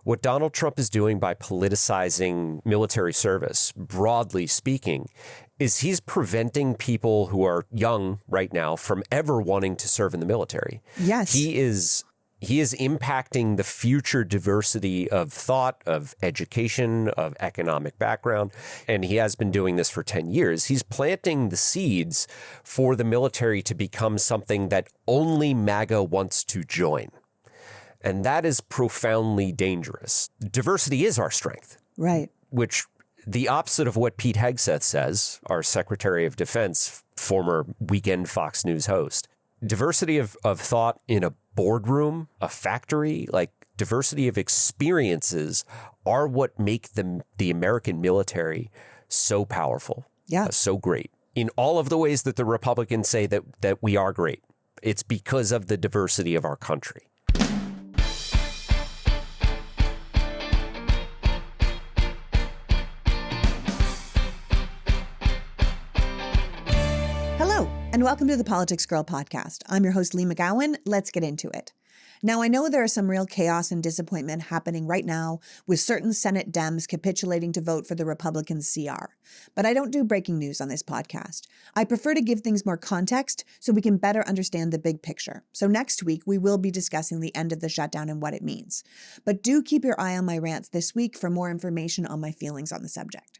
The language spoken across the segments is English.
What Donald Trump is doing by politicizing military service, broadly speaking, is he's preventing people who are young right now from ever wanting to serve in the military. Yes. He is impacting the future diversity of thought, of education, of economic background, and he has been doing this for 10 years. He's planting the seeds for the military to become something that only MAGA wants to join. And that is profoundly dangerous. Diversity is our strength. Right. Which the opposite of what Pete Hegseth says, our Secretary of Defense, former weekend Fox News host. Diversity of thought in a boardroom, a factory, like diversity of experiences are what make the American military so powerful, so great. In all of the ways that the Republicans say that we are great, it's because of the diversity of our country. And welcome to the Politics Girl podcast. I'm your host, Lee McGowan. Let's get into it. Now, I know there is some real chaos and disappointment happening right now with certain Senate Dems capitulating to vote for the Republican CR. But I don't do breaking news on this podcast. I prefer to give things more context so we can better understand the big picture. So next week, we will be discussing the end of the shutdown and what it means. But do keep your eye on my rants this week for more information on my feelings on the subject.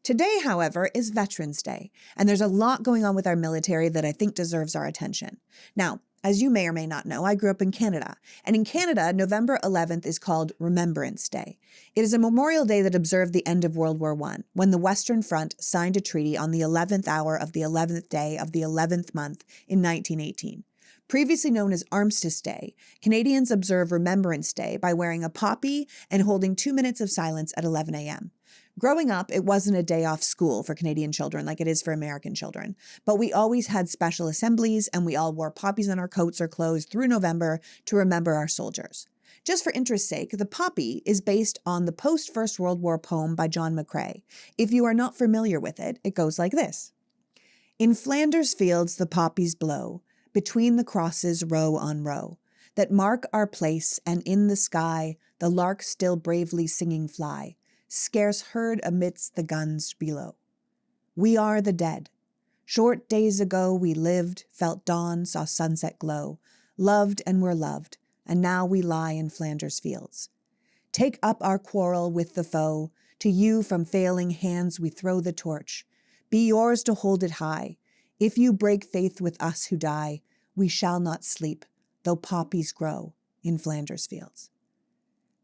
Today, however, is Veterans Day, and there's a lot going on with our military that I think deserves our attention. Now, as you may or may not know, I grew up in Canada, and in Canada, November 11th is called Remembrance Day. It is a memorial day that observed the end of World War I, when the Western Front signed a treaty on the 11th hour of the 11th day of the 11th month in 1918. Previously known as Armistice Day, Canadians observe Remembrance Day by wearing a poppy and holding 2 minutes of silence at 11 a.m. Growing up, it wasn't a day off school for Canadian children like it is for American children, but we always had special assemblies and we all wore poppies on our coats or clothes through November to remember our soldiers. Just for interest's sake, the poppy is based on the post-First World War poem by John McCrae. If you are not familiar with it, it goes like this. In Flanders fields the poppies blow, between the crosses row on row, that mark our place, and in the sky the larks still bravely singing fly, scarce heard amidst the guns below. We are the dead. Short days ago we lived, felt dawn, saw sunset glow, loved and were loved, and now we lie in Flanders fields. Take up our quarrel with the foe, to you from failing hands we throw the torch. Be yours to hold it high. If you break faith with us who die, we shall not sleep, though poppies grow in Flanders fields.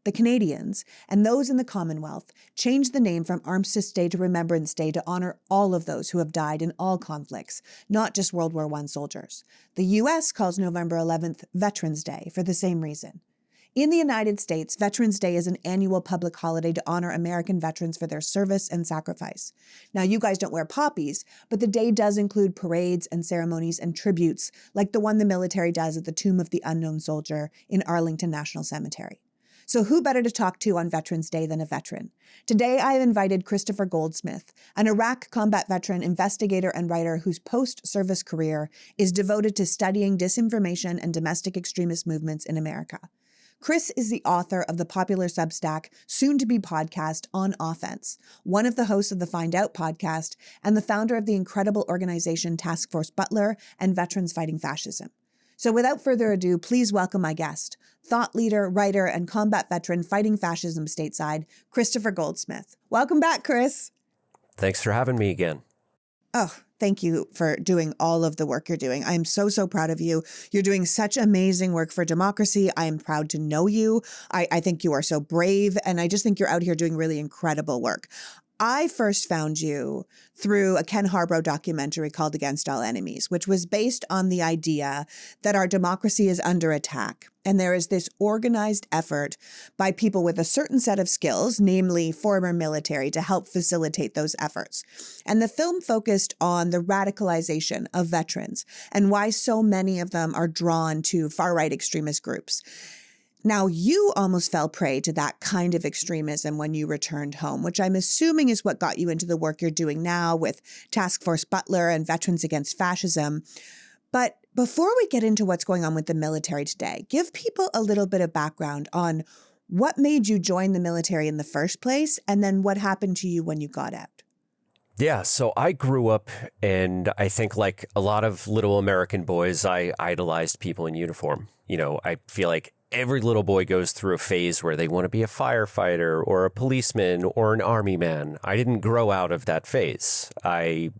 The Canadians, and those in the Commonwealth, changed the name from Armistice Day to Remembrance Day to honor all of those who have died in all conflicts, not just World War I soldiers. The U.S. calls November 11th Veterans Day for the same reason. In the United States, Veterans Day is an annual public holiday to honor American veterans for their service and sacrifice. Now, you guys don't wear poppies, but the day does include parades and ceremonies and tributes, like the one the military does at the Tomb of the Unknown Soldier in Arlington National Cemetery. So who better to talk to on Veterans Day than a veteran? Today, I have invited Kristopher Goldsmith, an Iraq combat veteran, investigator, and writer whose post-service career is devoted to studying disinformation and domestic extremist movements in America. Kris is the author of the popular Substack, soon-to-be podcast, On Offense, one of the hosts of the Find Out podcast, and the founder of the incredible organization Task Force Butler and Veterans Fighting Fascism. So without further ado, please welcome my guest, thought leader, writer, and combat veteran fighting fascism stateside, Kristopher Goldsmith. Welcome back, Kris. Thanks for having me again. Oh, thank you for doing all of the work you're doing. I'm so proud of you. You're doing such amazing work for democracy. I am proud to know you. I think you are so brave, and I just think you're out here doing really incredible work. I first found you through a Ken Harbrough documentary called Against All Enemies, which was based on the idea that our democracy is under attack. And there is this organized effort by people with a certain set of skills, namely former military, to help facilitate those efforts. And the film focused on the radicalization of veterans and why so many of them are drawn to far-right extremist groups. Now, you almost fell prey to that kind of extremism when you returned home, which I'm assuming is what got you into the work you're doing now with Task Force Butler and Veterans Against Fascism. But before we get into what's going on with the military today, give people a little bit of background on What made you join the military in the first place? And then what happened to you when you got out? Yeah, so I grew up, and I think like a lot of little American boys, I idolized people in uniform. I feel like every little boy goes through a phase where they want to be a firefighter or a policeman or an army man. I didn't grow out of that phase. I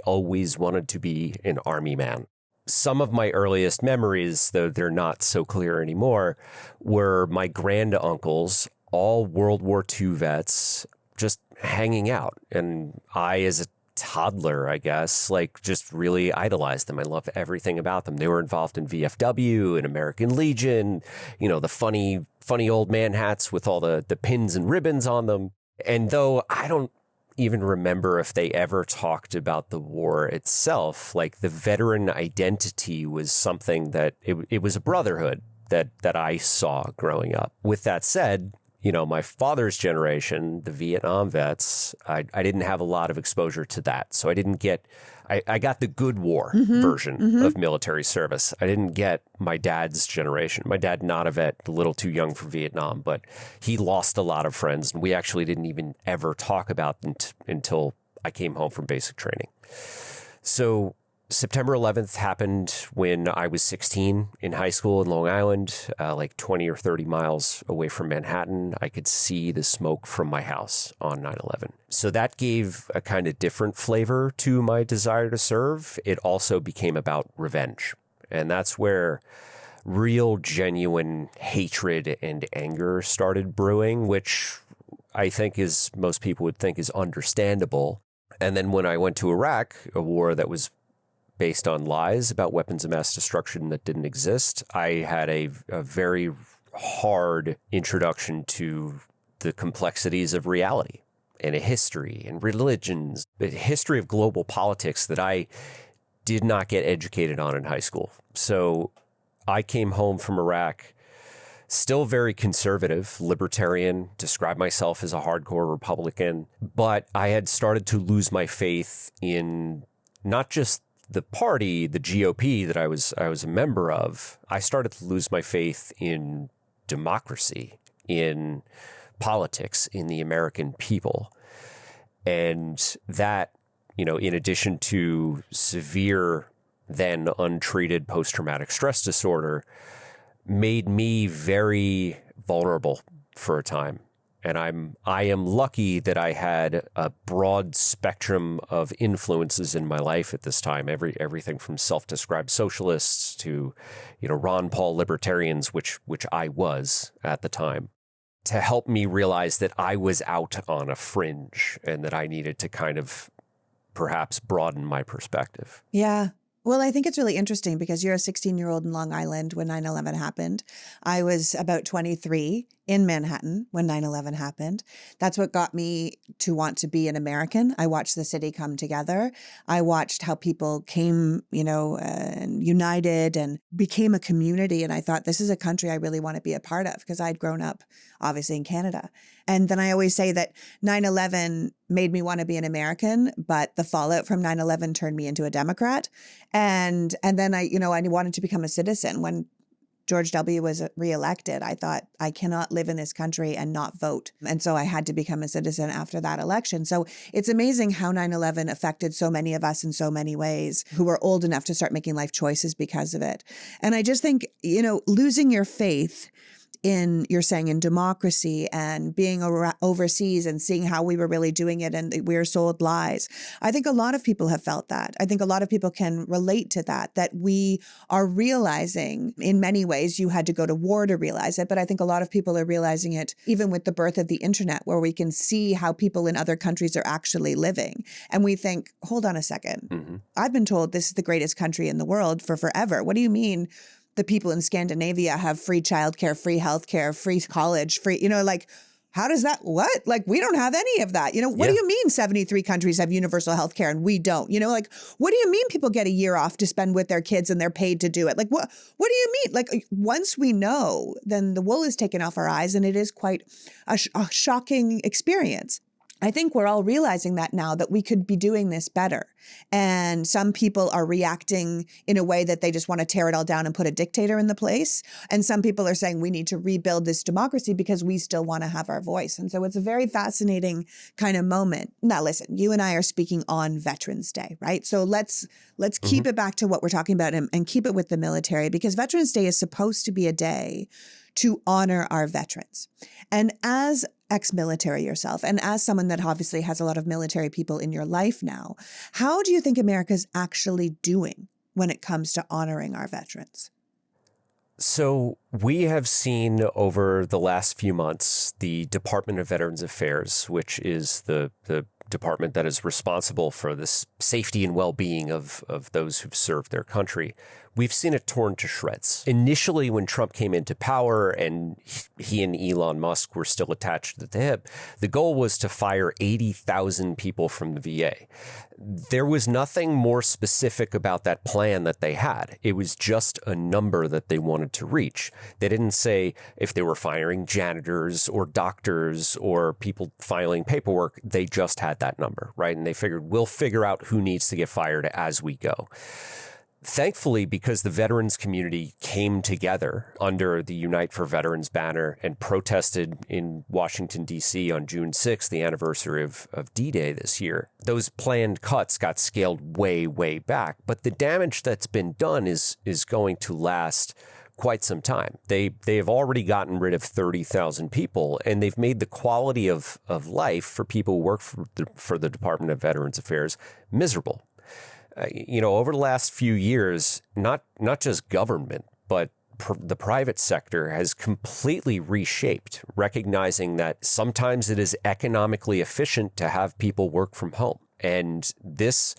always wanted to be an army man. Some of my earliest memories, though they're not so clear anymore, were my granduncles, all World War II vets, just hanging out. And I, as a toddler, I guess, like just really idolized them. I loved everything about them. They were involved in VFW and American Legion, the funny old man hats with all the pins and ribbons on them. And though I don't even remember if they ever talked about the war itself, like the veteran identity was something that it was a brotherhood that I saw growing up. With that said, my father's generation, the Vietnam vets, I didn't have a lot of exposure to that. So I didn't get, I got the good war version of military service. I didn't get my dad's generation. My dad, not a vet, a little too young for Vietnam, but he lost a lot of friends. And we actually didn't even ever talk about them until I came home from basic training. So September 11th happened when I was 16 in high school in Long Island, like 20 or 30 miles away from Manhattan. I could see the smoke from my house on 9/11. So that gave a kind of different flavor to my desire to serve. It also became about revenge. And that's where real, genuine hatred and anger started brewing, which I think most people would think is understandable. And then when I went to Iraq, a war that was based on lies about weapons of mass destruction that didn't exist, I had a very hard introduction to the complexities of reality and a history and religions, the history of global politics that I did not get educated on in high school. So I came home from Iraq still very conservative, libertarian, describe myself as a hardcore Republican, but I had started to lose my faith in not just the party, the GOP that I was a member of. I started to lose my faith in democracy, in politics, in the American people. And that, in addition to severe, then untreated post-traumatic stress disorder, made me very vulnerable for a time. And I am lucky that I had a broad spectrum of influences in my life at this time. Everything from self-described socialists to, Ron Paul libertarians, which I was at the time, to help me realize that I was out on a fringe and that I needed to kind of perhaps broaden my perspective. Yeah. Well, I think it's really interesting because you're a 16-year-old in Long Island when 9/11 happened. I was about 23 in Manhattan when 9/11 happened. That's what got me to want to be an American. I watched the city come together. I watched how people came, and united and became a community. And I thought, this is a country I really want to be a part of because I'd grown up, obviously, in Canada. And then I always say that 9/11 made me want to be an American, but the fallout from 9/11 turned me into a Democrat. And then I wanted to become a citizen. When George W. was reelected, I thought, I cannot live in this country and not vote. And so I had to become a citizen after that election. So it's amazing how 9/11 affected so many of us in so many ways who were old enough to start making life choices because of it. And I just think, losing your faith in, you're saying, in democracy and being overseas and seeing how we were really doing it and we were sold lies. I think a lot of people have felt that. I think a lot of people can relate to that we are realizing in many ways. You had to go to war to realize it, but I think a lot of people are realizing it even with the birth of the internet, where we can see how people in other countries are actually living. And we think, hold on a second. Mm-hmm. I've been told this is the greatest country in the world for forever. What do you mean the people in Scandinavia have free childcare, free healthcare, free college, free, how does that, what? We don't have any of that. What do you mean 73 countries have universal healthcare and we don't? What do you mean people get a year off to spend with their kids and they're paid to do it? What do you mean? Once we know, then the wool is taken off our eyes and it is quite a shocking experience. I think we're all realizing that now, that we could be doing this better. And some people are reacting in a way that they just want to tear it all down and put a dictator in the place. And some people are saying we need to rebuild this democracy because we still want to have our voice. And so it's a very fascinating kind of moment. Now, listen, you and I are speaking on Veterans Day, right? So let's keep it back to what we're talking about and keep it with the military, because Veterans Day is supposed to be a day to honor our veterans. And as ex-military yourself, and as someone that obviously has a lot of military people in your life now, how do you think America's actually doing when it comes to honoring our veterans? So we have seen over the last few months, the Department of Veterans Affairs, which is the department that is responsible for the safety and well-being of those who've served their country. We've seen it torn to shreds. Initially, when Trump came into power and he and Elon Musk were still attached at the hip, the goal was to fire 80,000 people from the VA. There was nothing more specific about that plan that they had. It was just a number that they wanted to reach. They didn't say if they were firing janitors or doctors or people filing paperwork. They just had that number, right? And they figured, we'll figure out who needs to get fired as we go. Thankfully, because the veterans community came together under the Unite for Veterans banner and protested in Washington, D.C. on June 6th, the anniversary of D-Day this year, those planned cuts got scaled way, way back. But the damage that's been done is going to last quite some time. They have already gotten rid of 30,000 people, and they've made the quality of life for people who work for the Department of Veterans Affairs miserable. Over the last few years, not just government, but the private sector has completely reshaped, recognizing that sometimes it is economically efficient to have people work from home. And this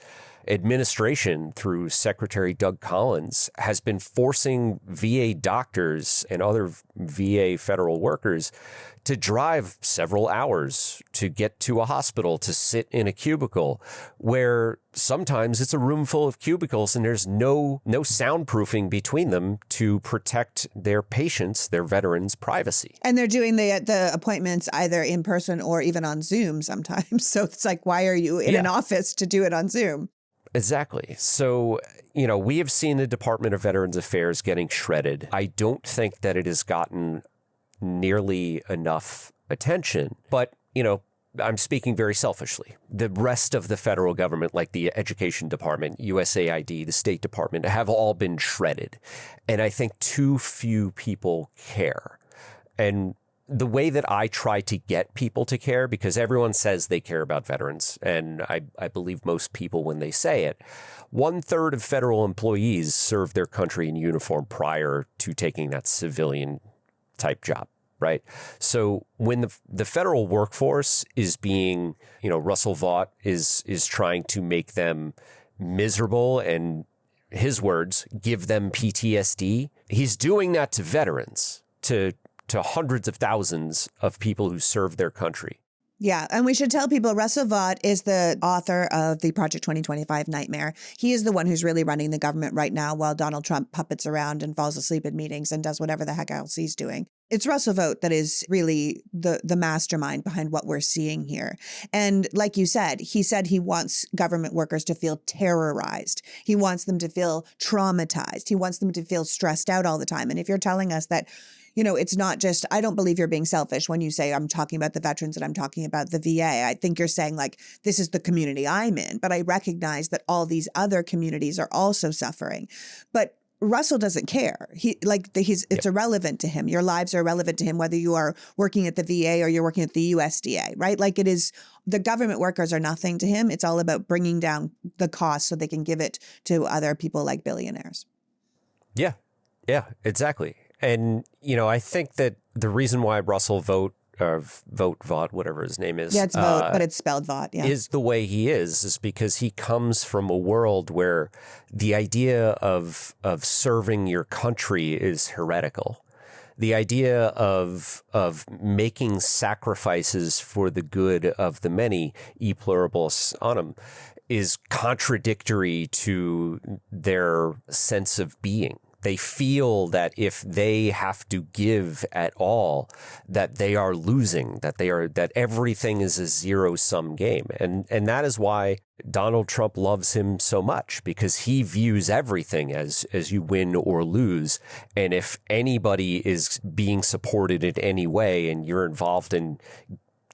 administration, through Secretary Doug Collins, has been forcing VA doctors and other VA federal workers to drive several hours to get to a hospital, to sit in a cubicle, where sometimes it's a room full of cubicles and there's no soundproofing between them to protect their patients, their veterans' privacy. And they're doing the appointments either in person or even on Zoom sometimes. So it's like, why are you in an office to do it on Zoom? Exactly. So, we have seen the Department of Veterans Affairs getting shredded. I don't think that it has gotten nearly enough attention. But, I'm speaking very selfishly. The rest of the federal government, like the Education Department, USAID, the State Department, have all been shredded. And I think too few people care. And the way that I try to get people to care, because everyone says they care about veterans, and I believe most people when they say it, 1/3 of federal employees served their country in uniform prior to taking that civilian type job, right? So when the federal workforce is being, Russell Vought is trying to make them miserable and, his words, give them PTSD, he's doing that to veterans, to hundreds of thousands of people who serve their country. Yeah. And we should tell people Russell Vought is the author of the Project 2025 Nightmare. He is the one who's really running the government right now while Donald Trump puppets around and falls asleep in meetings and does whatever the heck else he's doing. It's Russell Vought that is really the mastermind behind what we're seeing here. And like you said he wants government workers to feel terrorized. He wants them to feel traumatized. He wants them to feel stressed out all the time. And if you're telling us that, it's not just, I don't believe you're being selfish when you say I'm talking about the veterans and I'm talking about the VA. I think you're saying like, this is the community I'm in, but I recognize that all these other communities are also suffering. But Russell doesn't care. It's irrelevant to him. Your lives are irrelevant to him, whether you are working at the VA or you're working at the USDA, right? Like it is, the government workers are nothing to him. It's all about bringing down the cost so they can give it to other people like billionaires. Yeah, exactly. And, I think that the reason why Russell Vought, whatever his name is. Yeah, it's Vought, but it's spelled Vought, yeah. Is the way he is because he comes from a world where the idea of serving your country is heretical. The idea of making sacrifices for the good of the many, e pluribus unum, is contradictory to their sense of being. They feel that if they have to give at all, that they are losing, that everything is a zero-sum game. And that is why Donald Trump loves him so much, because he views everything as you win or lose. And if anybody is being supported in any way and you're involved in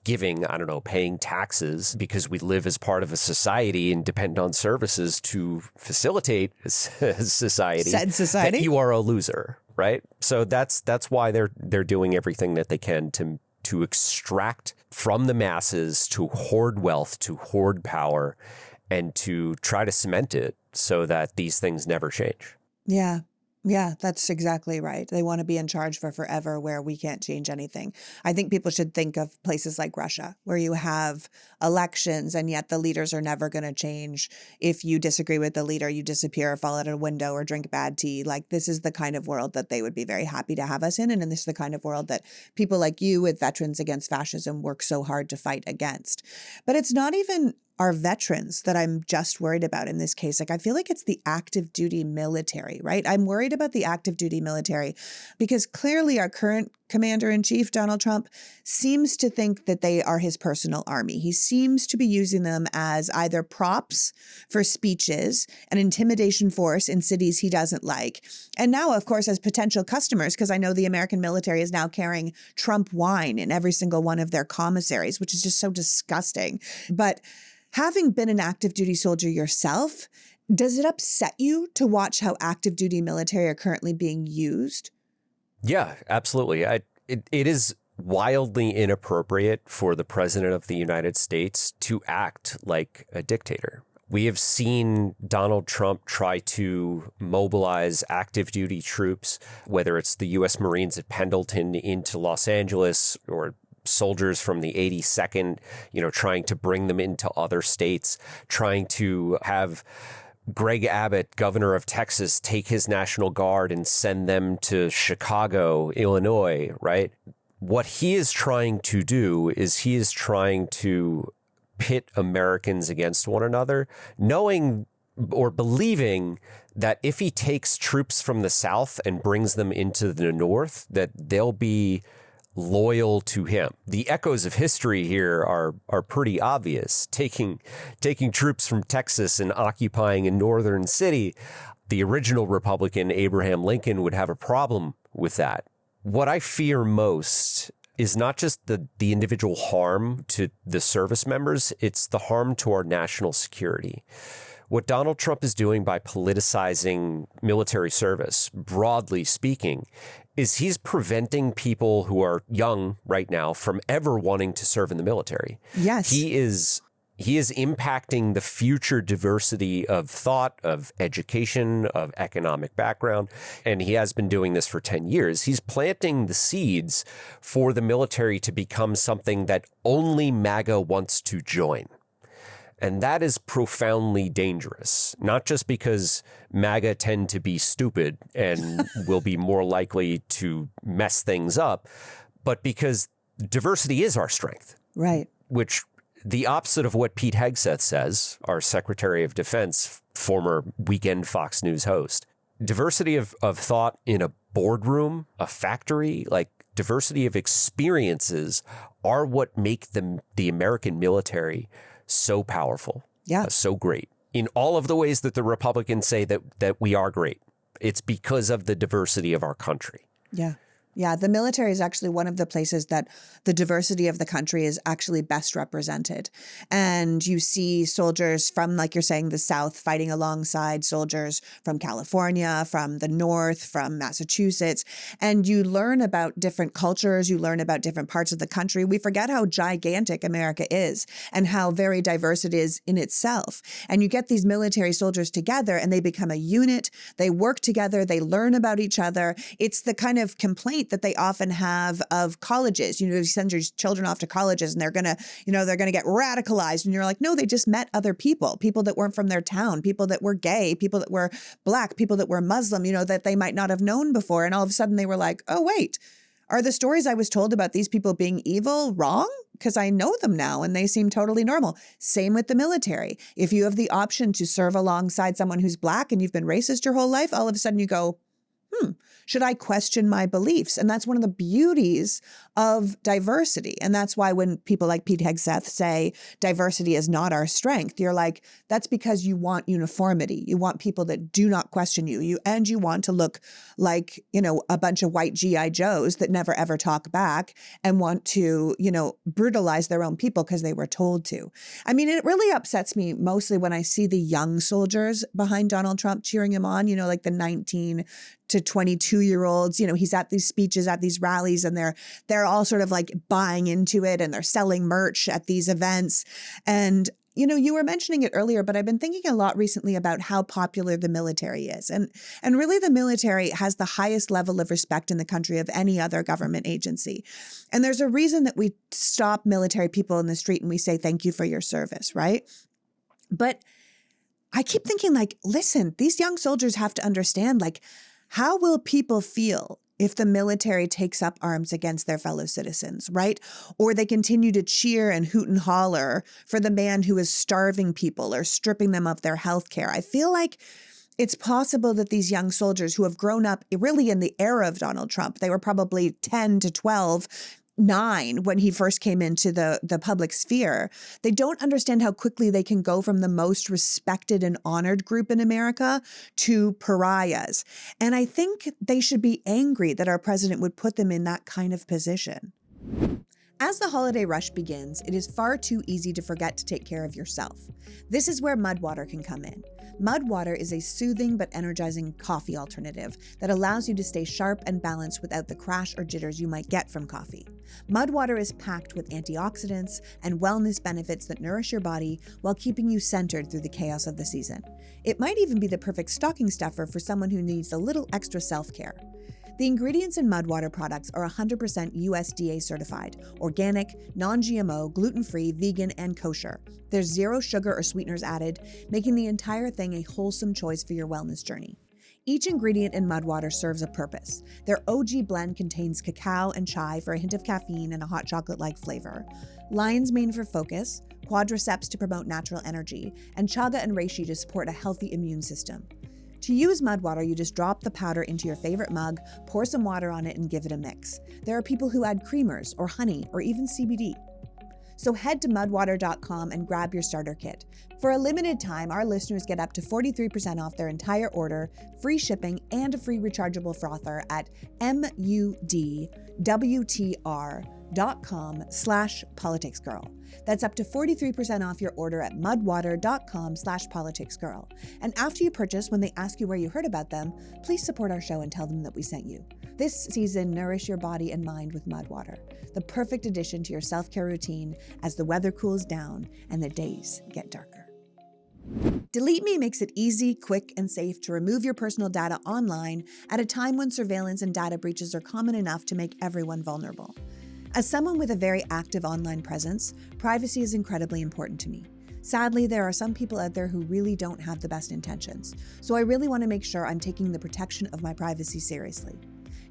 giving, I don't know, paying taxes because we live as part of a society and depend on services to facilitate society, said society, that you are a loser, right? So that's why they're doing everything that they can to extract from the masses, to hoard wealth, to hoard power, and to try to cement it so that these things never change. Yeah. Yeah, that's exactly right. They want to be in charge for forever where we can't change anything. I think people should think of places like Russia, where you have elections and yet the leaders are never going to change. If you disagree with the leader, you disappear, fall out of a window, or drink bad tea. Like, this is the kind of world that they would be very happy to have us in. And this is the kind of world that people like you with Veterans Against Fascism work so hard to fight against. But it's not even our veterans that I'm just worried about in this case. Like, I feel like it's the active duty military, right? I'm worried about the active duty military because clearly our current commander-in-chief, Donald Trump, seems to think that they are his personal army. He seems to be using them as either props for speeches, an intimidation force in cities he doesn't like, and now, of course, as potential customers, because I know the American military is now carrying Trump wine in every single one of their commissaries, which is just so disgusting. But having been an active duty soldier yourself, does it upset you to watch how active duty military are currently being used? Yeah, absolutely. It is wildly inappropriate for the president of the United States to act like a dictator. We have seen Donald Trump try to mobilize active duty troops, whether it's the U.S. Marines at Pendleton into Los Angeles, or soldiers from the 82nd, trying to bring them into other states, trying to have Greg Abbott, governor of Texas, take his National Guard and send them to Chicago, Illinois, right? What he is trying to do is he is trying to pit Americans against one another, knowing or believing that if he takes troops from the South and brings them into the North, that they'll be loyal to him. The echoes of history here are pretty obvious. Taking troops from Texas and occupying a northern city, the original Republican Abraham Lincoln would have a problem with that. What I fear most is not just the individual harm to the service members, it's the harm to our national security. What Donald Trump is doing by politicizing military service, broadly speaking, is he's preventing people who are young right now from ever wanting to serve in the military. Yes. He is impacting the future diversity of thought, of education, of economic background. And he has been doing this for 10 years. He's planting the seeds for the military to become something that only MAGA wants to join. And that is profoundly dangerous, not just because MAGA tend to be stupid and will be more likely to mess things up, but because diversity is our strength. Right. Which the opposite of what Pete Hegseth says, our Secretary of Defense, former weekend Fox News host. Diversity of thought in a boardroom, a factory, like diversity of experiences are what make the American military so powerful, so great in all of the ways that the Republicans say that we are great. It's because of the diversity of our country. Yeah. Yeah, the military is actually one of the places that the diversity of the country is actually best represented. And you see soldiers from, like you're saying, the South fighting alongside soldiers from California, from the North, from Massachusetts. And you learn about different cultures. You learn about different parts of the country. We forget how gigantic America is and how very diverse it is in itself. And you get these military soldiers together and they become a unit. They work together. They learn about each other. It's the kind of complaint that they often have of colleges. You send your children off to colleges and they're going to get radicalized. And you're like, no, they just met other people that weren't from their town, people that were gay, people that were Black, people that were Muslim, that they might not have known before. And all of a sudden they were like, oh, wait, are the stories I was told about these people being evil wrong? Because I know them now and they seem totally normal. Same with the military. If you have the option to serve alongside someone who's Black and you've been racist your whole life, all of a sudden you go, should I question my beliefs? And that's one of the beauties of diversity. And that's why when people like Pete Hegseth say diversity is not our strength, you're like, that's because you want uniformity. You want people that do not question you. And you want to look like, a bunch of white GI Joes that never ever talk back and want to, brutalize their own people because they were told to. I mean, it really upsets me mostly when I see the young soldiers behind Donald Trump cheering him on, like the 19 to 22-year-olds. He's at these speeches, at these rallies, and they're all sort of like buying into it, and they're selling merch at these events. And you were mentioning it earlier, but I've been thinking a lot recently about how popular the military is. And really the military has the highest level of respect in the country of any other government agency. And there's a reason that we stop military people in the street and we say, thank you for your service, right? But I keep thinking listen, these young soldiers have to understand, how will people feel if the military takes up arms against their fellow citizens, right? Or they continue to cheer and hoot and holler for the man who is starving people or stripping them of their health care. I feel like it's possible that these young soldiers who have grown up really in the era of Donald Trump, they were probably 10 to 12, 9 when he first came into the public sphere, they don't understand how quickly they can go from the most respected and honored group in America to pariahs. And I think they should be angry that our president would put them in that kind of position. As the holiday rush begins, it is far too easy to forget to take care of yourself. This is where Mud Water can come in. Mud Water is a soothing but energizing coffee alternative that allows you to stay sharp and balanced without the crash or jitters you might get from coffee. Mud Water is packed with antioxidants and wellness benefits that nourish your body while keeping you centered through the chaos of the season. It might even be the perfect stocking stuffer for someone who needs a little extra self-care. The ingredients in Mud Water products are 100% USDA certified, organic, non-GMO, gluten-free, vegan, and kosher. There's zero sugar or sweeteners added, making the entire thing a wholesome choice for your wellness journey. Each ingredient in Mud Water serves a purpose. Their OG blend contains cacao and chai for a hint of caffeine and a hot chocolate-like flavor, lion's mane for focus, quadriceps to promote natural energy, and chaga and reishi to support a healthy immune system. To use Mud Water, you just drop the powder into your favorite mug, pour some water on it, and give it a mix. There are people who add creamers or honey or even CBD. So head to mudwater.com and grab your starter kit. For a limited time, our listeners get up to 43% off their entire order, free shipping, and a free rechargeable frother at mudwtr.com/politicsgirl. That's up to 43% off your order at mudwater.com/politicsgirl. And after you purchase, when they ask you where you heard about them, please support our show and tell them that we sent you. This season, nourish your body and mind with Mud Water, the perfect addition to your self-care routine as the weather cools down and the days get darker. Delete Me makes it easy, quick, and safe to remove your personal data online at a time when surveillance and data breaches are common enough to make everyone vulnerable. As someone with a very active online presence, privacy is incredibly important to me. Sadly, there are some people out there who really don't have the best intentions, so I really want to make sure I'm taking the protection of my privacy seriously.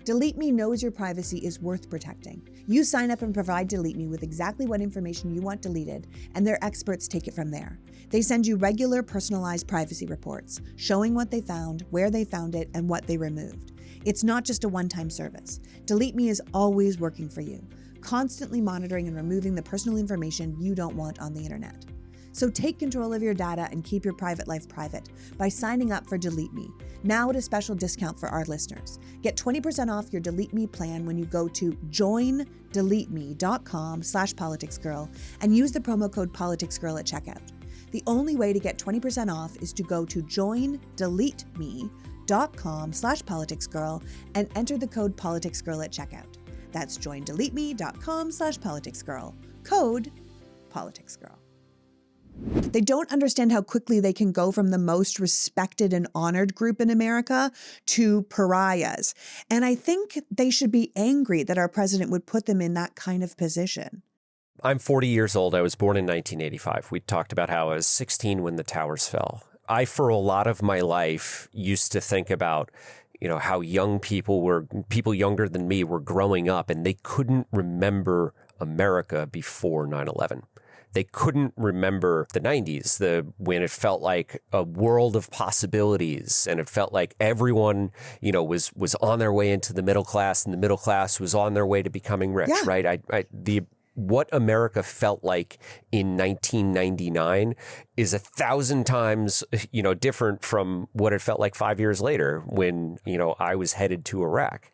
Delete Me knows your privacy is worth protecting. You sign up and provide Delete Me with exactly what information you want deleted, and their experts take it from there. They send you regular personalized privacy reports, showing what they found, where they found it, and what they removed. It's not just a one-time service. Delete Me is always working for you, constantly monitoring and removing the personal information you don't want on the internet. So take control of your data and keep your private life private by signing up for Delete Me, now at a special discount for our listeners. Get 20% off your Delete Me plan when you go to joindeleteme.com/politicsgirl and use the promo code politicsgirl at checkout. The only way to get 20% off is to go to joindeleteme.com/politicsgirl and enter the code politicsgirl at checkout. That's joindeleteme.com/politicsgirl. Code politicsgirl. They don't understand how quickly they can go from the most respected and honored group in America to pariahs. And I think they should be angry that our president would put them in that kind of position. I'm 40 years old. I was born in 1985. We talked about how I was 16 when the towers fell. I, for a lot of my life, used to think about how young people younger than me were growing up and they couldn't remember America before 9/11. They couldn't remember the 90s, when it felt like a world of possibilities, and it felt like everyone, was on their way into the middle class, and the middle class was on their way to becoming rich, right? What America felt like in 1999 is 1,000 times, different from what it felt like 5 years later when, I was headed to Iraq.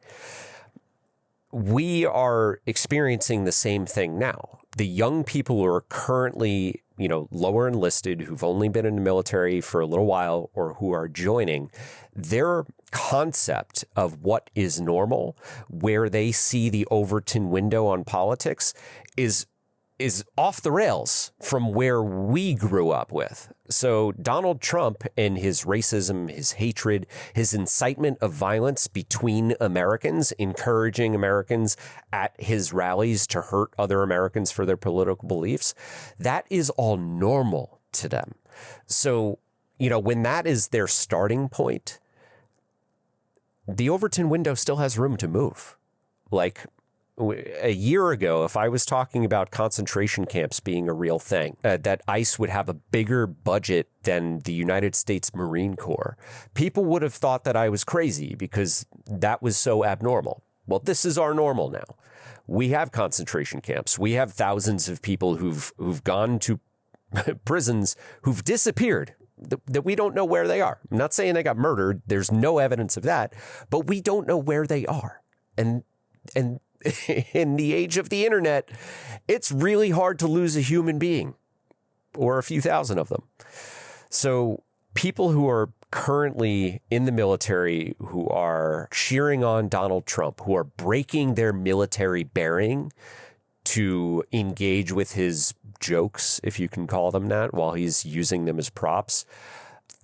We are experiencing the same thing now. The young people who are currently, lower enlisted, who've only been in the military for a little while or who are joining, their concept of what is normal, where they see the Overton window on politics, is off the rails from where we grew up with. So Donald Trump and his racism, his hatred, his incitement of violence between Americans, encouraging Americans at his rallies to hurt other Americans for their political beliefs, that is all normal to them. So, when that is their starting point, the Overton window still has room to move. Like, a year ago, if I was talking about concentration camps being a real thing, that ICE would have a bigger budget than the United States Marine Corps, people would have thought that I was crazy because that was so abnormal. Well, this is our normal now. We have concentration camps. We have thousands of people who've gone to prisons who've disappeared, that we don't know where they are. I'm not saying they got murdered. There's no evidence of that, but we don't know where they are. And in the age of the internet, it's really hard to lose a human being, or a few thousand of them. So people who are currently in the military, who are cheering on Donald Trump, who are breaking their military bearing to engage with his jokes, if you can call them that, while he's using them as props,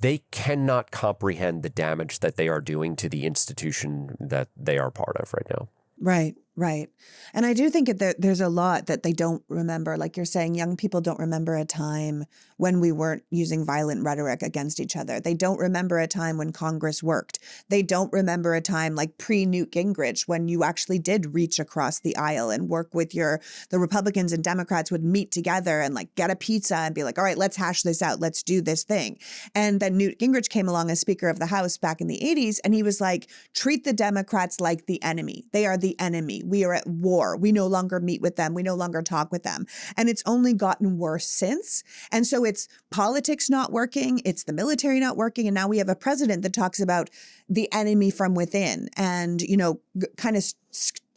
they cannot comprehend the damage that they are doing to the institution that they are part of right now. Right. Right. And I do think that there's a lot that they don't remember. Like you're saying, young people don't remember a time when we weren't using violent rhetoric against each other. They don't remember a time when Congress worked. They don't remember a time like pre-Newt Gingrich when you actually did reach across the aisle and work with the Republicans and Democrats would meet together and like get a pizza and be like, all right, let's hash this out. Let's do this thing. And then Newt Gingrich came along as Speaker of the House back in the 80s. And he was like, treat the Democrats like the enemy. They are the enemy. We are at war. We no longer meet with them. We no longer talk with them. And it's only gotten worse since. And so it's politics not working. It's the military not working. And now we have a president that talks about the enemy from within and, kind of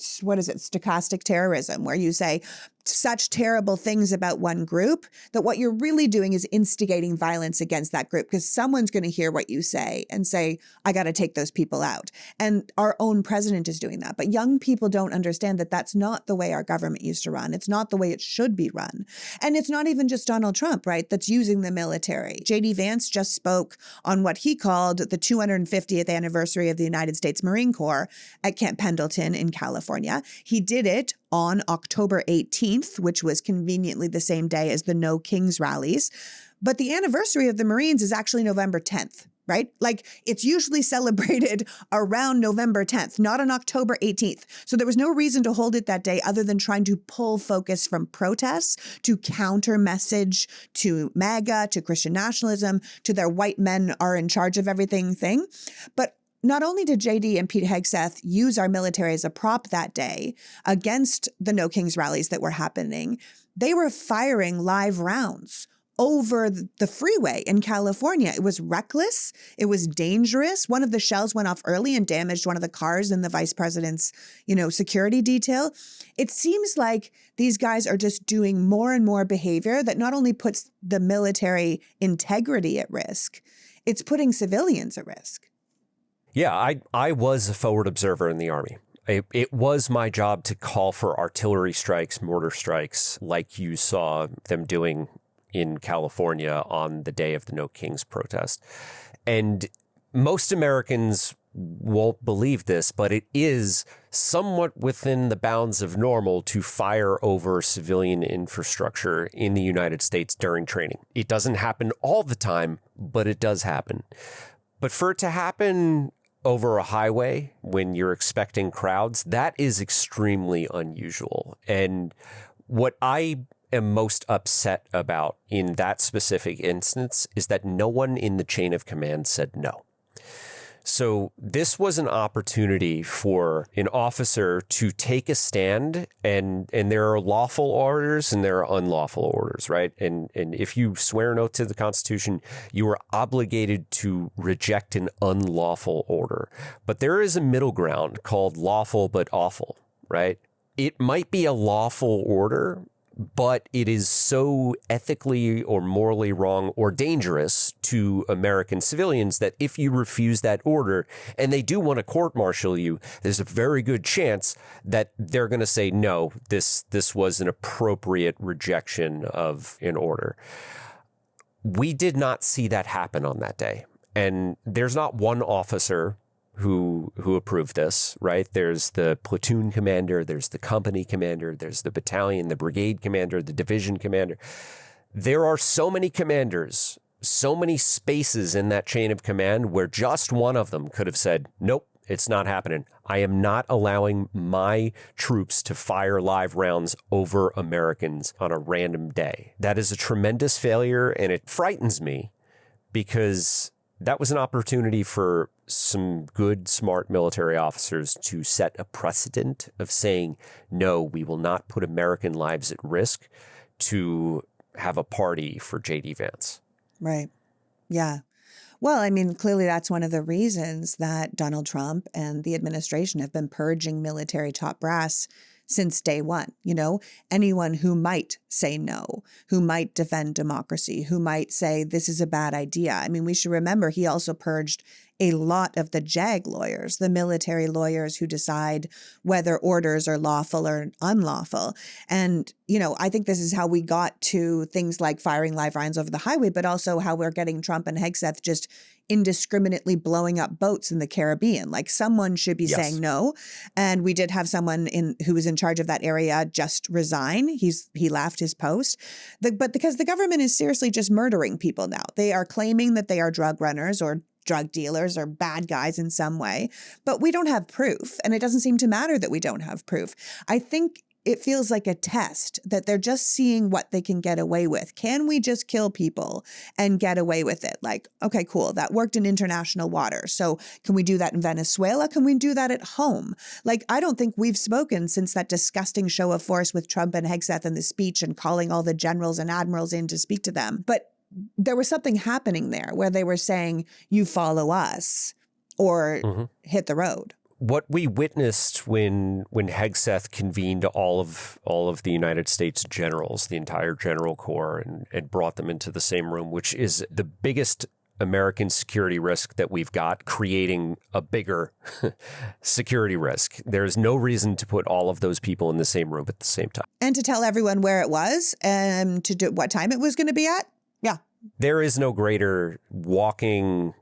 stochastic terrorism, where you say such terrible things about one group that what you're really doing is instigating violence against that group because someone's going to hear what you say and say, I got to take those people out. And our own president is doing that. But young people don't understand that that's not the way our government used to run. It's not the way it should be run. And it's not even just Donald Trump, right, that's using the military. J.D. Vance just spoke on what he called the 250th anniversary of the United States Marine Corps at Camp Pendleton in California. He did it on October 18th, which was conveniently the same day as the No Kings rallies. But the anniversary of the Marines is actually November 10th, right? Like it's usually celebrated around November 10th, not on October 18th. So there was no reason to hold it that day other than trying to pull focus from protests to counter message to MAGA, to Christian nationalism, to their white men are in charge of everything thing. But not only did JD and Pete Hegseth use our military as a prop that day against the No Kings rallies that were happening, they were firing live rounds over the freeway in California. It was reckless. It was dangerous. One of the shells went off early and damaged one of the cars in the vice president's, security detail. It seems like these guys are just doing more and more behavior that not only puts the military integrity at risk, it's putting civilians at risk. Yeah, I was a forward observer in the Army. It was my job to call for artillery strikes, mortar strikes, like you saw them doing in California on the day of the No Kings protest. And most Americans won't believe this, but it is somewhat within the bounds of normal to fire over civilian infrastructure in the United States during training. It doesn't happen all the time, but it does happen. But for it to happen over a highway when you're expecting crowds, that is extremely unusual. And what I am most upset about in that specific instance is that no one in the chain of command said no. So this was an opportunity for an officer to take a stand, and there are lawful orders and there are unlawful orders, right? And if you swear an oath to the Constitution, you are obligated to reject an unlawful order. But there is a middle ground called lawful but awful, right? It might be a lawful order, but it is so ethically or morally wrong or dangerous to American civilians that if you refuse that order and they do want to court-martial you, there's a very good chance that they're going to say, no, this was an appropriate rejection of an order. We did not see that happen on that day. And there's not one officer who approved this, right? There's the platoon commander, there's the company commander, there's the battalion, the brigade commander, the division commander. There are so many commanders, so many spaces in that chain of command where just one of them could have said, nope, it's not happening. I am not allowing my troops to fire live rounds over Americans on a random day. That is a tremendous failure, and it frightens me because that was an opportunity for some good, smart military officers to set a precedent of saying, no, we will not put American lives at risk to have a party for J.D. Vance. Right. Yeah. Well, I mean, clearly that's one of the reasons that Donald Trump and the administration have been purging military top brass since day one. You know, anyone who might say no, who might defend democracy, who might say this is a bad idea. I mean, we should remember he also purged a lot of the JAG lawyers, the military lawyers who decide whether orders are lawful or unlawful. And, you know, I think this is how we got to things like firing live rounds over the highway, but also how we're getting Trump and Hegseth just indiscriminately blowing up boats in the Caribbean. Like someone should be saying no. And we did have someone who was in charge of that area just resign. He left his post. But because the government is seriously just murdering people now. They are claiming that they are drug runners or drug dealers or bad guys in some way, but we don't have proof. And it doesn't seem to matter that we don't have proof. I think it feels like a test that they're just seeing what they can get away with. Can we just kill people and get away with it? Like, okay, cool. That worked in international water. So can we do that in Venezuela? Can we do that at home? Like, I don't think we've spoken since that disgusting show of force with Trump and Hegseth in the speech and calling all the generals and admirals in to speak to them. But there was something happening there where they were saying, you follow us or hit the road. What we witnessed when Hegseth convened all of the United States generals, the entire General Corps, and brought them into the same room, which is the biggest American security risk that we've got, creating a bigger security risk. There's no reason to put all of those people in the same room at the same time. And to tell everyone where it was and to do what time it was going to be at. Yeah. There is no greater walking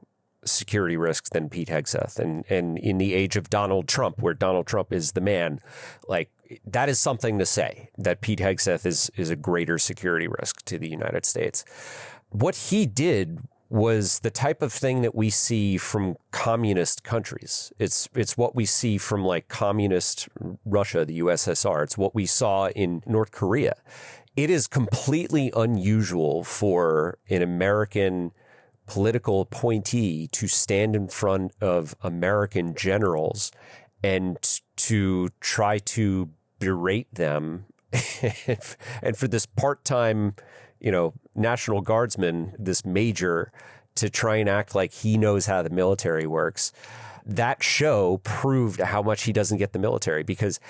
security risk than Pete Hegseth. And in the age of Donald Trump, where Donald Trump is the man, like that is something to say that Pete Hegseth is a greater security risk to the United States. What he did was the type of thing that we see from communist countries. It's what we see from like communist Russia, the USSR. It's what we saw in North Korea. It is completely unusual for an American political appointee to stand in front of American generals and to try to berate them and for this part-time, National Guardsman, this major, to try and act like he knows how the military works. That show proved how much he doesn't get the military, because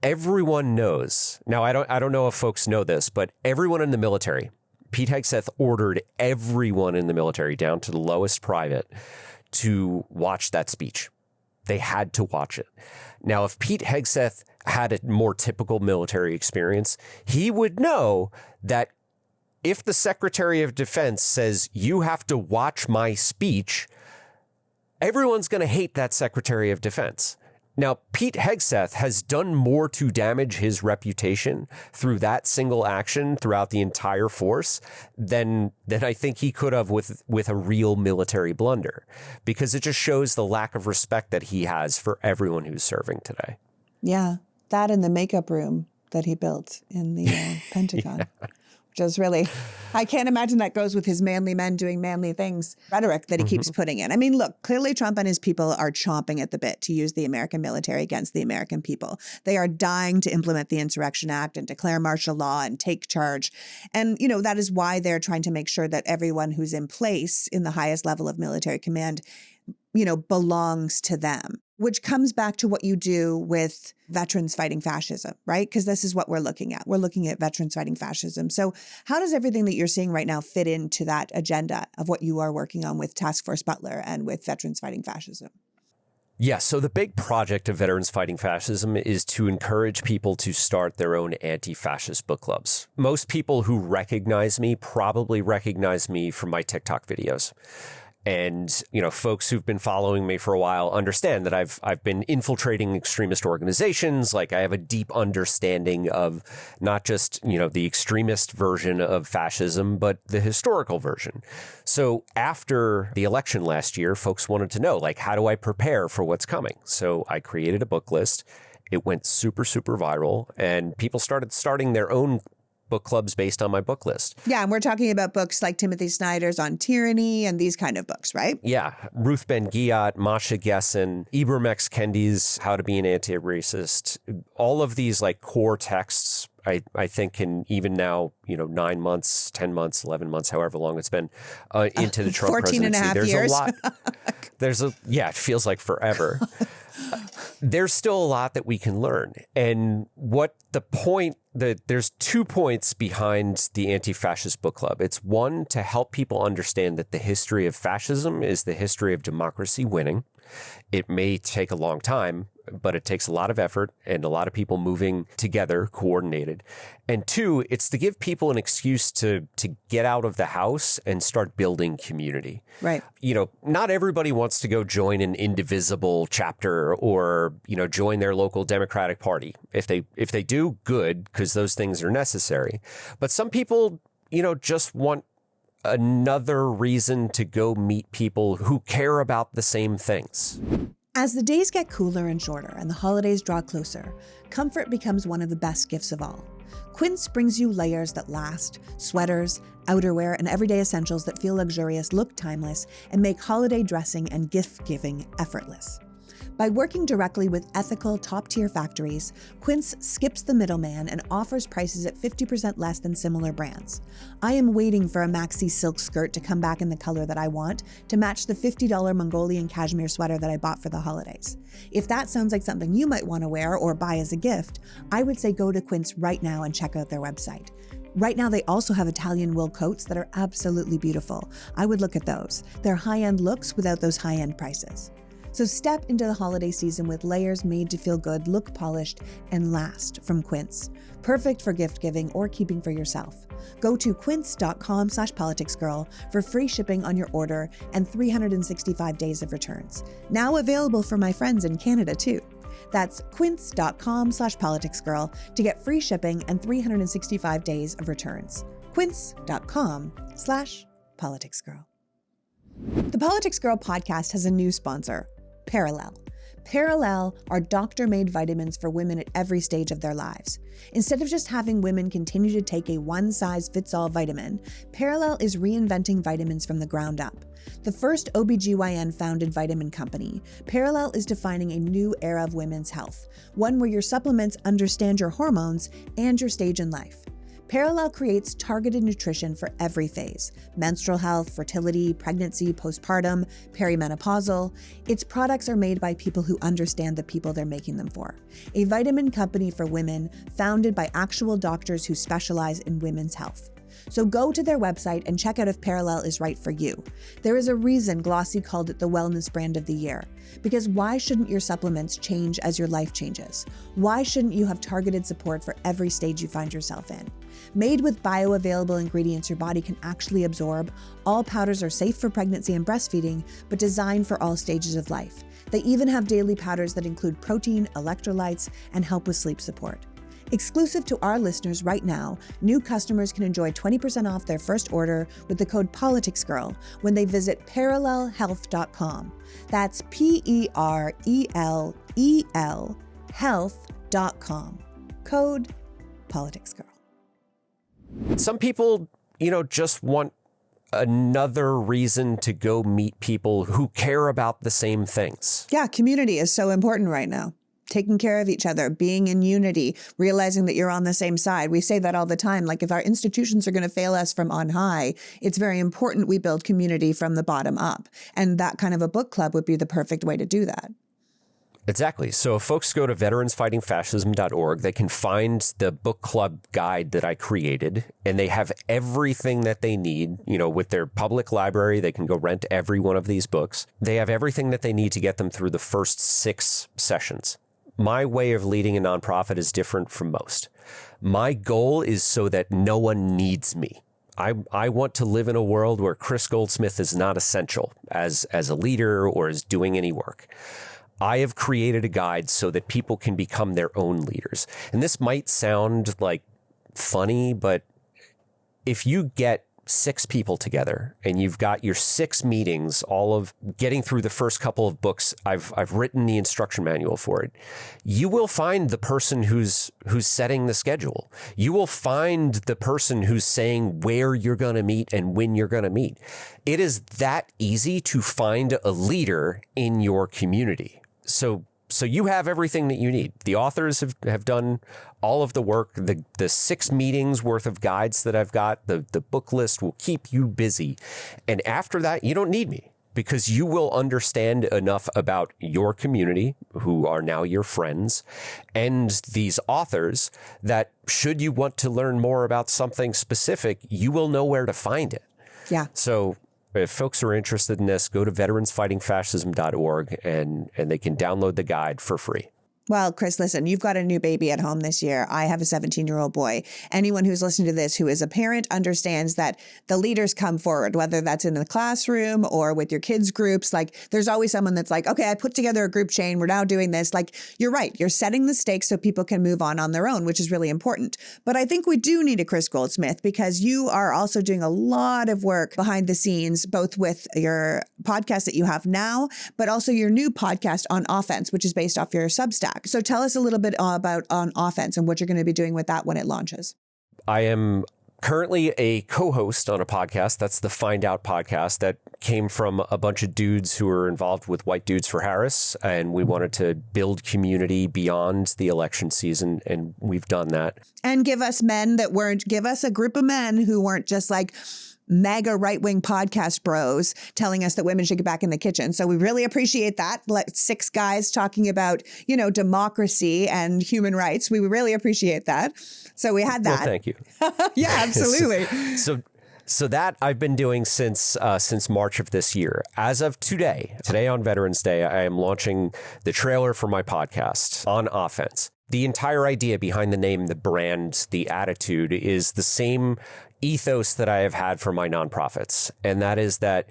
everyone knows. Now, I don't know if folks know this, but everyone in the military, Pete Hegseth ordered everyone in the military, down to the lowest private, to watch that speech. They had to watch it. Now, if Pete Hegseth had a more typical military experience, he would know that if the Secretary of Defense says, you have to watch my speech, everyone's going to hate that Secretary of Defense. Now, Pete Hegseth has done more to damage his reputation through that single action throughout the entire force than I think he could have with a real military blunder, because it just shows the lack of respect that he has for everyone who's serving today. Yeah, that in the makeup room that he built in the Pentagon. Yeah. Just really, I can't imagine that goes with his manly men doing manly things rhetoric that he keeps putting in. I mean, look, clearly Trump and his people are chomping at the bit to use the American military against the American people. They are dying to implement the Insurrection Act and declare martial law and take charge. And, you know, that is why they're trying to make sure that everyone who's in place in the highest level of military command, you know, belongs to them, which comes back to what you do with veterans fighting fascism, right? Because this is what we're looking at. We're looking at veterans fighting fascism. So how does everything that you're seeing right now fit into that agenda of what you are working on with Task Force Butler and with veterans fighting fascism? Yeah, so the big project of Veterans Fighting Fascism is to encourage people to start their own anti-fascist book clubs. Most people who recognize me probably recognize me from my TikTok videos. And, you know, folks who've been following me for a while understand that I've been infiltrating extremist organizations. Like, I have a deep understanding of not just, you know, the extremist version of fascism, but the historical version. So after the election last year, folks wanted to know, like, how do I prepare for what's coming? So I created a book list. It went super, super viral, and people started starting their own book clubs based on my book list. Yeah, and we're talking about books like Timothy Snyder's On Tyranny and these kind of books, right? Yeah. Ruth Ben-Ghiat, Masha Gessen, Ibram X. Kendi's How to Be an Anti-Racist. All of these like core texts, I think can even now, you know, 9 months, 10 months, 11 months, however long it's been into the Trump 14 presidency. and a half There's years. a lot. Yeah, it feels like forever. There's still a lot that we can learn. And what the point that there's 2 points behind the Anti-Fascist Book Club. It's one, to help people understand that the history of fascism is the history of democracy winning. It may take a long time, but it takes a lot of effort and a lot of people moving together, coordinated. And 2, it's to give people an excuse to get out of the house and start building community. Right. You know, not everybody wants to go join an indivisible chapter or, you know, join their local Democratic Party. If they do, good, because those things are necessary. But some people, you know, just want another reason to go meet people who care about the same things. As the days get cooler and shorter and the holidays draw closer, comfort becomes one of the best gifts of all. Quince brings you layers that last, sweaters, outerwear, and everyday essentials that feel luxurious, look timeless, and make holiday dressing and gift-giving effortless. By working directly with ethical, top-tier factories, Quince skips the middleman and offers prices at 50% less than similar brands. I am waiting for a maxi silk skirt to come back in the color that I want to match the $50 Mongolian cashmere sweater that I bought for the holidays. If that sounds like something you might want to wear or buy as a gift, I would say go to Quince right now and check out their website. Right now, they also have Italian wool coats that are absolutely beautiful. I would look at those. They're high-end looks without those high-end prices. So step into the holiday season with layers made to feel good, look polished, and last from Quince. Perfect for gift giving or keeping for yourself. Go to quince.com/politicsgirl for free shipping on your order and 365 days of returns. Now available for my friends in Canada too. That's quince.com/politicsgirl to get free shipping and 365 days of returns. Quince.com/politicsgirl. The Politics Girl podcast has a new sponsor, Parallel. Parallel are doctor-made vitamins for women at every stage of their lives. Instead of just having women continue to take a one-size-fits-all vitamin, Parallel is reinventing vitamins from the ground up. The first OBGYN-founded vitamin company, Parallel is defining a new era of women's health, one where your supplements understand your hormones and your stage in life. Parallel creates targeted nutrition for every phase: menstrual health, fertility, pregnancy, postpartum, perimenopausal. Its products are made by people who understand the people they're making them for. A vitamin company for women founded by actual doctors who specialize in women's health. So go to their website and check out if Parallel is right for you. There is a reason Glossy called it the wellness brand of the year. Because why shouldn't your supplements change as your life changes? Why shouldn't you have targeted support for every stage you find yourself in? Made with bioavailable ingredients your body can actually absorb, all powders are safe for pregnancy and breastfeeding, but designed for all stages of life. They even have daily powders that include protein, electrolytes, and help with sleep support. Exclusive to our listeners right now, new customers can enjoy 20% off their first order with the code PoliticsGirl when they visit parallelhealth.com. That's PERELEL health.com. Code Politics Girl. Some people, just want another reason to go meet people who care about the same things. Yeah, community is so important right now. Taking care of each other, being in unity, realizing that you're on the same side. We say that all the time. Like if our institutions are going to fail us from on high, it's very important we build community from the bottom up. And that kind of a book club would be the perfect way to do that. Exactly. So if folks go to veteransfightingfascism.org, they can find the book club guide that I created, and they have everything that they need. With their public library, they can go rent every one of these books. They have everything that they need to get them through the first 6 sessions. My way of leading a nonprofit is different from most. My goal is so that no one needs me. I want to live in a world where Kris Goldsmith is not essential as a leader or as doing any work. I have created a guide so that people can become their own leaders. And this might sound like funny, but if you get 6 people together and you've got your 6 meetings, all of getting through the first couple of books, I've written the instruction manual for it. You will find the person who's setting the schedule. You will find the person who's saying where you're going to meet and when you're going to meet. It is that easy to find a leader in your community. So you have everything that you need. The authors have done all of the work. The 6 meetings worth of guides that I've got, the book list will keep you busy. And after that, you don't need me because you will understand enough about your community, who are now your friends, and these authors that should you want to learn more about something specific, you will know where to find it. Yeah. So if folks are interested in this, go to veteransfightingfascism.org and they can download the guide for free. Well, Kris, listen, you've got a new baby at home this year. I have a 17-year-old boy. Anyone who's listening to this who is a parent understands that the leaders come forward, whether that's in the classroom or with your kids' groups. Like, there's always someone that's like, okay, I put together a group chain. We're now doing this. Like, you're right. You're setting the stakes so people can move on their own, which is really important. But I think we do need a Kris Goldsmith because you are also doing a lot of work behind the scenes, both with your podcast that you have now, but also your new podcast On Offense, which is based off your Substack. So tell us a little bit about On Offense and what you're going to be doing with that when it launches. I am currently a co-host on a podcast. That's the Find Out podcast that came from a bunch of dudes who were involved with White Dudes for Harris. And we wanted to build community beyond the election season. And we've done that. And give us a group of men who weren't just like MAGA right-wing podcast bros telling us that women should get back in the kitchen. So we really appreciate that. 6 guys talking about, democracy and human rights. We really appreciate that. So we had that. Well, thank you. Yeah, absolutely. So that I've been doing since March of this year. As of today on Veterans Day, I am launching the trailer for my podcast, On Offense. The entire idea behind the name, the brand, the attitude is the same ethos that I have had for my nonprofits. And that is that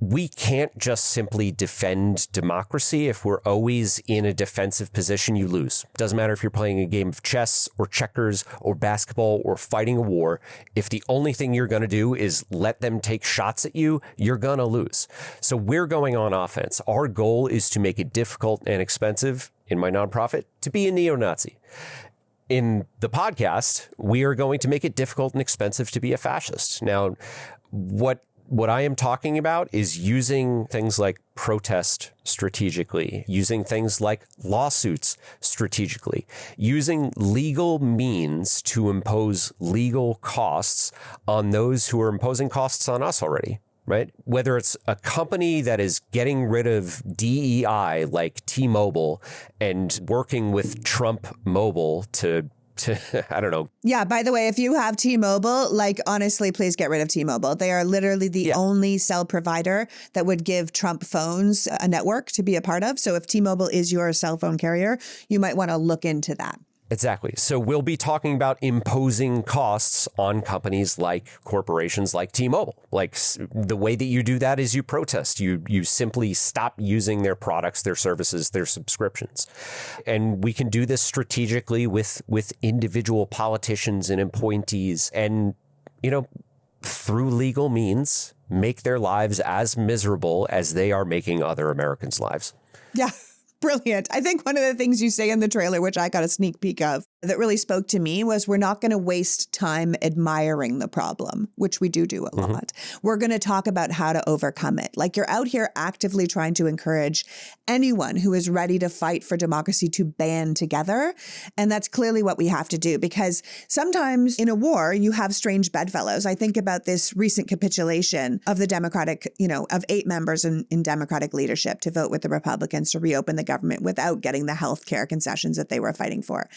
we can't just simply defend democracy. If we're always in a defensive position, you lose. Doesn't matter if you're playing a game of chess or checkers or basketball or fighting a war. If the only thing you're going to do is let them take shots at you, you're going to lose. So we're going on offense. Our goal is to make it difficult and expensive in my nonprofit to be a neo-Nazi. In the podcast, we are going to make it difficult and expensive to be a fascist. Now, what I am talking about is using things like protest strategically, using things like lawsuits strategically, using legal means to impose legal costs on those who are imposing costs on us already. Right? Whether it's a company that is getting rid of DEI like T-Mobile and working with Trump Mobile to I don't know. Yeah, by the way, if you have T-Mobile, honestly, please get rid of T-Mobile. They are literally the only cell provider that would give Trump phones a network to be a part of. So if T-Mobile is your cell phone carrier, you might want to look into that. Exactly. So we'll be talking about imposing costs on companies like corporations like T-Mobile. Like the way that you do that is you protest. You simply stop using their products, their services, their subscriptions. And we can do this strategically with individual politicians and appointees and, through legal means, make their lives as miserable as they are making other Americans' lives. Yeah. Brilliant. I think one of the things you say in the trailer, which I got a sneak peek of, that really spoke to me was we're not going to waste time admiring the problem, which we do a lot. We're going to talk about how to overcome it. Like, you're out here actively trying to encourage anyone who is ready to fight for democracy to band together. And that's clearly what we have to do, because sometimes in a war, you have strange bedfellows. I think about this recent capitulation of the Democratic, of 8 members in Democratic leadership to vote with the Republicans to reopen the government without getting the health care concessions that they were fighting for.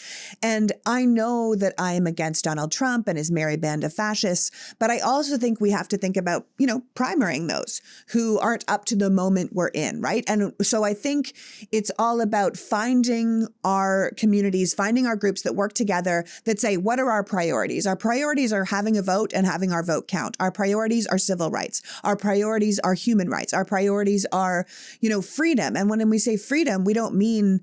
And I know that I am against Donald Trump and his merry band of fascists, but I also think we have to think about, primarying those who aren't up to the moment we're in, right? And so I think it's all about finding our communities, finding our groups that work together that say, what are our priorities? Our priorities are having a vote and having our vote count. Our priorities are civil rights. Our priorities are human rights. Our priorities are, freedom. And when we say freedom, we don't mean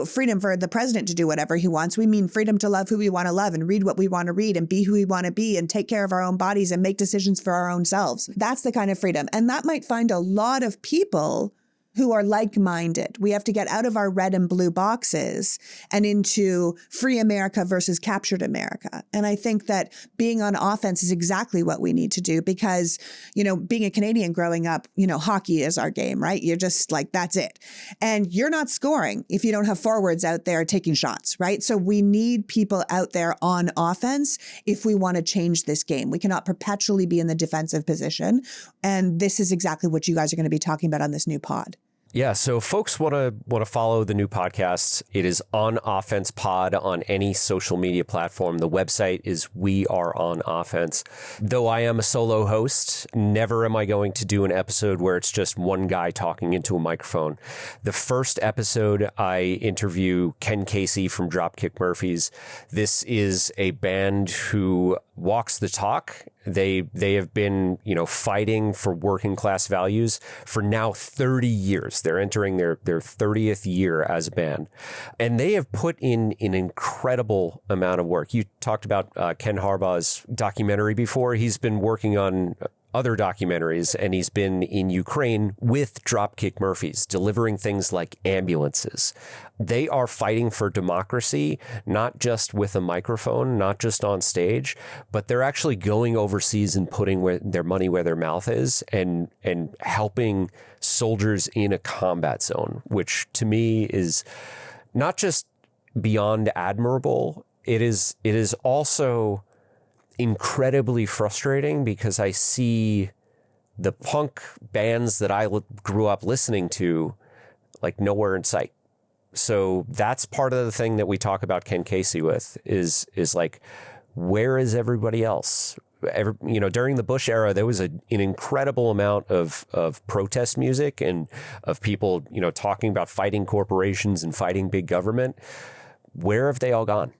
freedom for the president to do whatever he wants. We mean freedom to love who we want to love and read what we want to read and be who we want to be and take care of our own bodies and make decisions for our own selves. That's the kind of freedom. And that might find a lot of people who are like-minded. We have to get out of our red and blue boxes and into free America versus captured America. And I think that being on offense is exactly what we need to do because, being a Canadian growing up, hockey is our game, right? You're just like, that's it. And you're not scoring if you don't have forwards out there taking shots, right? So we need people out there on offense if we want to change this game. We cannot perpetually be in the defensive position. And this is exactly what you guys are going to be talking about on this new pod. Yeah, so folks want to follow the new podcast. It is On Offense Pod on any social media platform. The website is We Are On Offense. Though I am a solo host, never am I going to do an episode where it's just one guy talking into a microphone. The first episode, I interview Ken Casey from Dropkick Murphys. This is a band who walks the talk. They have been, fighting for working class values for now 30 years. They're entering their 30th year as a band. And they have put in an incredible amount of work. You talked about Ken Harbaugh's documentary before. He's been working on other documentaries, and he's been in Ukraine with Dropkick Murphys, delivering things like ambulances. They are fighting for democracy, not just with a microphone, not just on stage, but they're actually going overseas and putting their money where their mouth is and helping soldiers in a combat zone, which to me is not just beyond admirable. It is also incredibly frustrating because I see the punk bands that I grew up listening to like nowhere in sight. So that's part of the thing that we talk about Ken Casey with is like, where is everybody else? During the Bush era, there was an incredible amount of protest music and of people, talking about fighting corporations and fighting big government. Where have they all gone?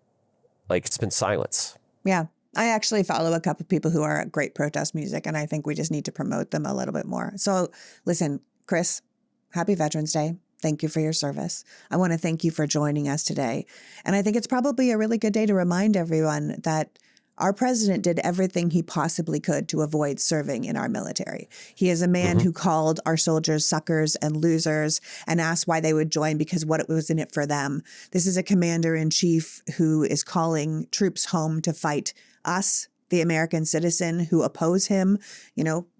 Like, it's been silence. Yeah. I actually follow a couple of people who are great protest music, and I think we just need to promote them a little bit more. So listen, Kris, happy Veterans Day. Thank you for your service. I want to thank you for joining us today. And I think it's probably a really good day to remind everyone that our president did everything he possibly could to avoid serving in our military. He is a man who called our soldiers suckers and losers and asked why they would join because what was in it for them. This is a commander-in-chief who is calling troops home to fight us, the American citizen who oppose him,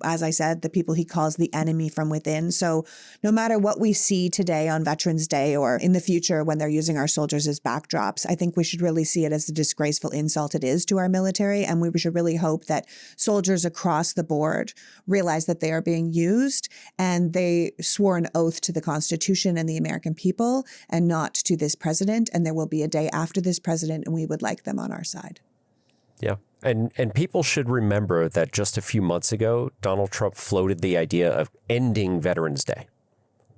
as I said, the people he calls the enemy from within. So no matter what we see today on Veterans Day or in the future when they're using our soldiers as backdrops, I think we should really see it as the disgraceful insult it is to our military. And we should really hope that soldiers across the board realize that they are being used and they swore an oath to the Constitution and the American people and not to this president. And there will be a day after this president, and we would like them on our side. Yeah. And people should remember that just a few months ago, Donald Trump floated the idea of ending Veterans Day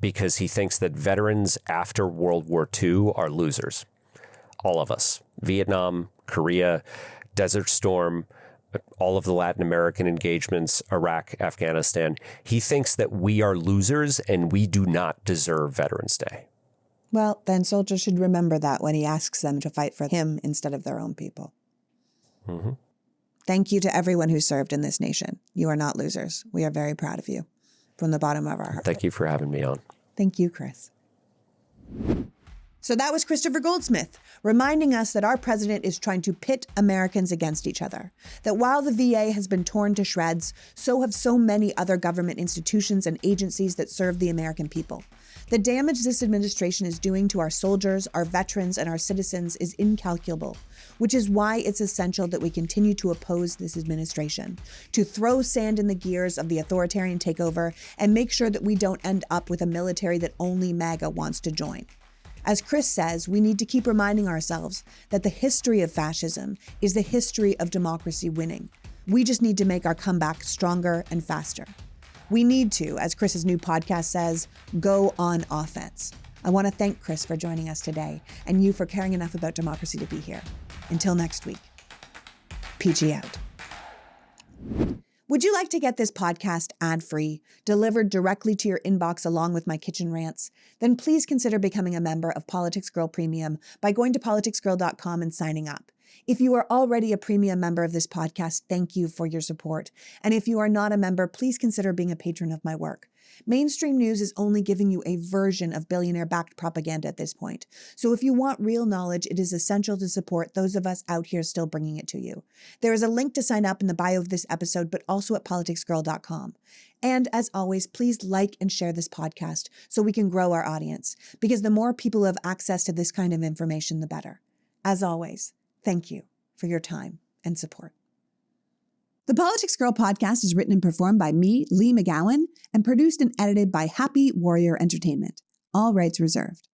because he thinks that veterans after World War II are losers. All of us. Vietnam, Korea, Desert Storm, all of the Latin American engagements, Iraq, Afghanistan. He thinks that we are losers and we do not deserve Veterans Day. Well, then soldiers should remember that when he asks them to fight for him instead of their own people. Mm-hmm. Thank you to everyone who served in this nation. You are not losers. We are very proud of you from the bottom of our heart. Thank you for having me on. Thank you, Kris. So that was Kristopher Goldsmith, reminding us that our president is trying to pit Americans against each other. That while the VA has been torn to shreds, so have so many other government institutions and agencies that serve the American people. The damage this administration is doing to our soldiers, our veterans, and our citizens is incalculable, which is why it's essential that we continue to oppose this administration, to throw sand in the gears of the authoritarian takeover and make sure that we don't end up with a military that only MAGA wants to join. As Kris says, we need to keep reminding ourselves that the history of fascism is the history of democracy winning. We just need to make our comeback stronger and faster. We need to, as Kris's new podcast says, go on offense. I want to thank Kris for joining us today and you for caring enough about democracy to be here. Until next week, PG out. Would you like to get this podcast ad-free, delivered directly to your inbox along with my kitchen rants? Then please consider becoming a member of Politics Girl Premium by going to politicsgirl.com and signing up. If you are already a premium member of this podcast, thank you for your support. And if you are not a member, please consider being a patron of my work. Mainstream news is only giving you a version of billionaire-backed propaganda at this point. So if you want real knowledge, it is essential to support those of us out here still bringing it to you. There is a link to sign up in the bio of this episode, but also at politicsgirl.com. And as always, please like and share this podcast so we can grow our audience, because the more people who have access to this kind of information, the better. As always, thank you for your time and support. The Politics Girl podcast is written and performed by me, Lee McGowan, and produced and edited by Happy Warrior Entertainment. All rights reserved.